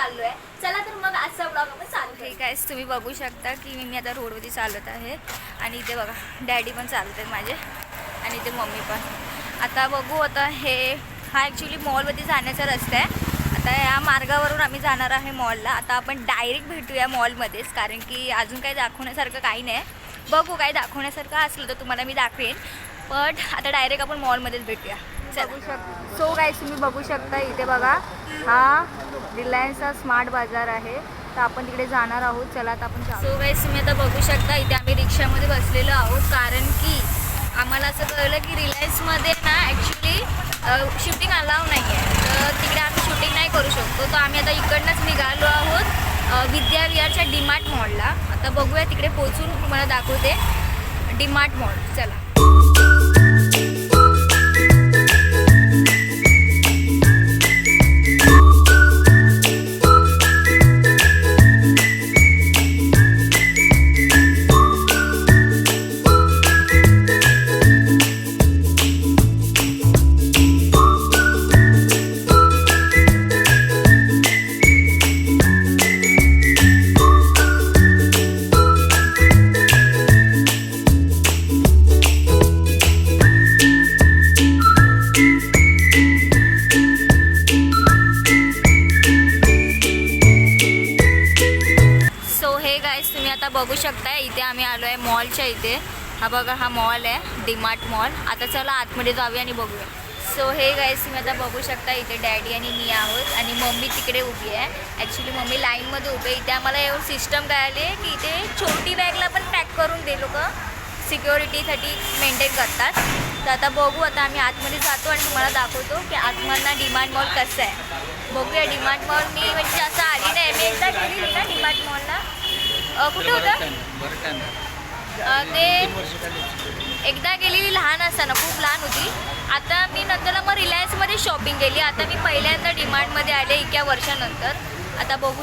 चाललोय. चला तर मग आजचा ब्लॉग आपण चालू. ठीक आहे, तुम्ही बघू शकता की मी आता रोडवरती चालत आहे आणि इथे बघा डॅडी पण चालत आहेत माझे आणि इथे मम्मी पण. आता बघू, आता हा ॲक्च्युली मॉलवरती जाण्याचा रस्ता आहे. आता या मार्गावरून आम्ही जाणार आहे मॉलला. आता आपण डायरेक्ट भेटूया मॉलमध्येच, कारण की अजून काही दाखवण्यासारखं काही नाही. बघू काही दाखवण्यासारखं असलं तर तुम्हाला मी दाखवेन, बट आता डायरेक्ट आपण मॉलमध्येच भेटूया. बघू शकता सो गाईस, तुम्ही बघू शकता इथे बघा हा रिलायन्सचा स्मार्ट बाजार आहे. तर आपण तिकडे जाणार आहोत. चला आता आपण जाऊ. सो गाईस, तुम्ही आता बघू शकता इथे आम्ही रिक्षामध्ये बसलेलो आहोत, कारण की आम्हाला असं कळलं की रिलायन्समध्ये ना ॲक्च्युली शूटिंग अलाव नाही आहे, तर तिकडे आम्ही शूटिंग नाही करू शकतो. तर आम्ही आता इकडनंच निघालो आहोत विद्या विहारच्या डीमार्ट मॉलला. आता बघूया तिकडे पोचून तुम्हाला दाखवते डीमार्ट मॉल. चला. बघू शकता इथे आम्ही आलो आहे मॉलच्या इथे. हा बघा हा मॉल आहे डीमार्ट मॉल. आता चला आतमध्ये जाऊया आणि बघूया. सो हे गाईस, तुम्ही आता बघू शकता इथे डॅडी आणि मी आहोत आणि मम्मी तिकडे उभी आहे. ॲक्च्युली मम्मी लाईनमध्ये उभी आहे. इथे आम्हाला एवढं सिस्टम कळाली आहे की इथे छोटी बॅगला पण पॅक करून ते लोक सिक्युरिटीसाठी मेंटेन करतात. तर आता बघू, आता आम्ही आतमध्ये जातो आणि तुम्हाला दाखवतो की आतमधला डीमार्ट मॉल कसं आहे. बघूया डीमार्ट मॉल. मी म्हणजे असं आली नाही, मी एकदा गेली ना डीमार्ट मॉलला. कुठे होतं ते? एकदा गेलेली लहान असताना, खूप लहान होती. आता मी नंतरला मग रिलायन्समध्ये शॉपिंग केली. आता मी पहिल्यांदा डीमार्टमध्ये आले इतक्या वर्षानंतर. आता बघू.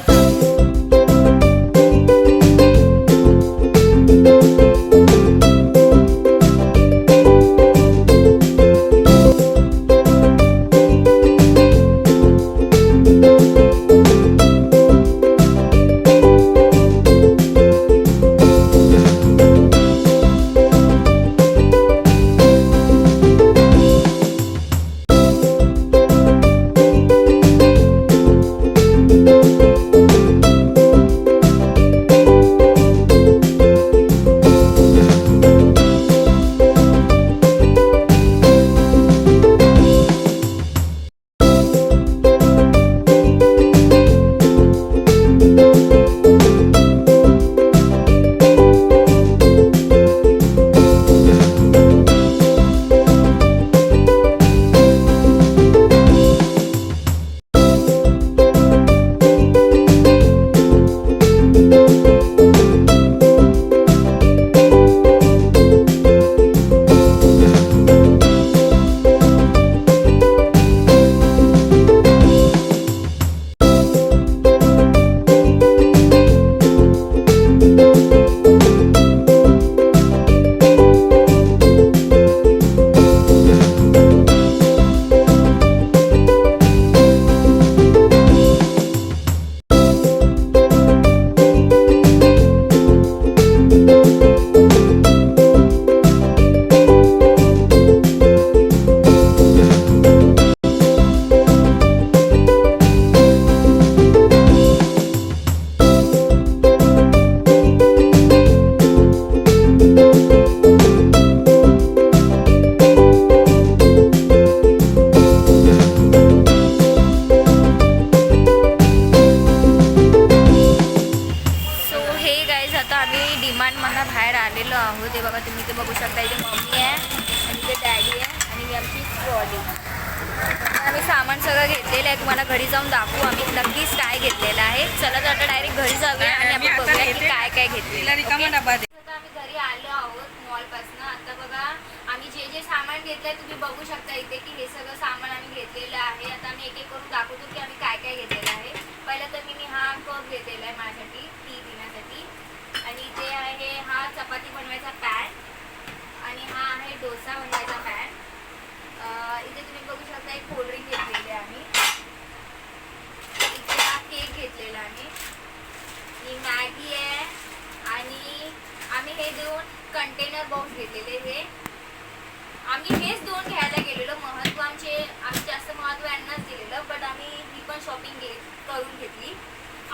बाहेर आलेलो आहोत. ते बघा तुम्ही ते बघू शकता. इथे मम्मी आहे आणि इथे डॅडी आहे आणि मी आमची ट्रॉली. आम्ही सामान सगळं घेतलेलं आहे. तुम्हाला घरी जाऊन दाखवू आम्ही नक्कीच काय घेतलेलं आहे. चला तर आता डायरेक्ट घरी जाऊया आणि आपण बघूया की काय काय घेतलेलं. आम्ही घरी आलो आहोत मॉलपासून. आता बघा आम्ही जे जे सामान घेतलंय तुम्ही बघू शकता इथे की हे सगळं सामान आम्ही घेतलेलं आहे. आता आम्ही एक एक करून दाखवतो की आम्ही काय काय घेतलेलं आहे. पहिलं तर मी हा कप घेतलेला आहे माझ्यासाठी टी पिण्यासाठी. आणि इथे आहे हा चपाती बनवायचा पॅन आणि हा आहे डोसा बनवायचा पॅन. इथे तुम्ही बघू शकता एक कोल्ड्रिंक घेतलेली आहे आम्ही. इथे हा केक घेतलेला आम्ही. ही मॅगी आहे आणि आम्ही हे 2 कंटेनर बॉक्स घेतलेले. हे आम्ही हेच 2 घ्यायला गेलेलो. महत्त्व आम्ही जास्त महत्त्व यांनाच दिलेलं, बट आम्ही ही पण शॉपिंग करून घेतली.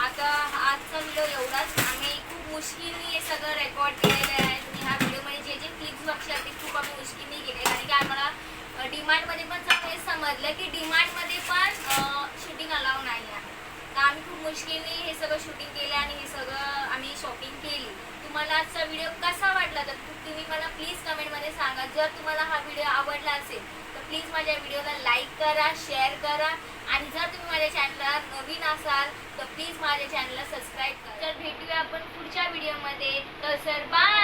आता आजचा व्हिडिओ एवढाच. आम्ही खूप मुश्किलने हे सगळं रेकॉर्ड केलेलं आहे. तुम्ही ह्या व्हिडिओमध्ये जे जे क्लिप्स बघशाल ते खूप आम्ही मुश्किलने केले, कारण की आम्हाला डीमार्टमध्ये पण चांगले समजलं की डीमार्टमध्ये पण शूटिंग अलाव नाही आहे. तर आम्ही खूप मुश्किलने हे सगळं शूटिंग केलं आणि हे सगळं आम्ही शॉपिंग केली. तुम्हाला आजचा व्हिडिओ कसा वाटला तर तुम्ही मला प्लीज कमेंटमध्ये सांगा. जर तुम्हाला हा व्हिडिओ आवडला असेल तर प्लीज माझ्या व्हिडिओला लाईक करा, शेअर करा आणि जर तुम्ही माझ्या चॅनलला नवीन असाल तर प्लीज माझ्या चॅनलला सबस्क्राईब करा. तर भेटूया आपण पुढच्या व्हिडिओमध्ये. तर सर बाय.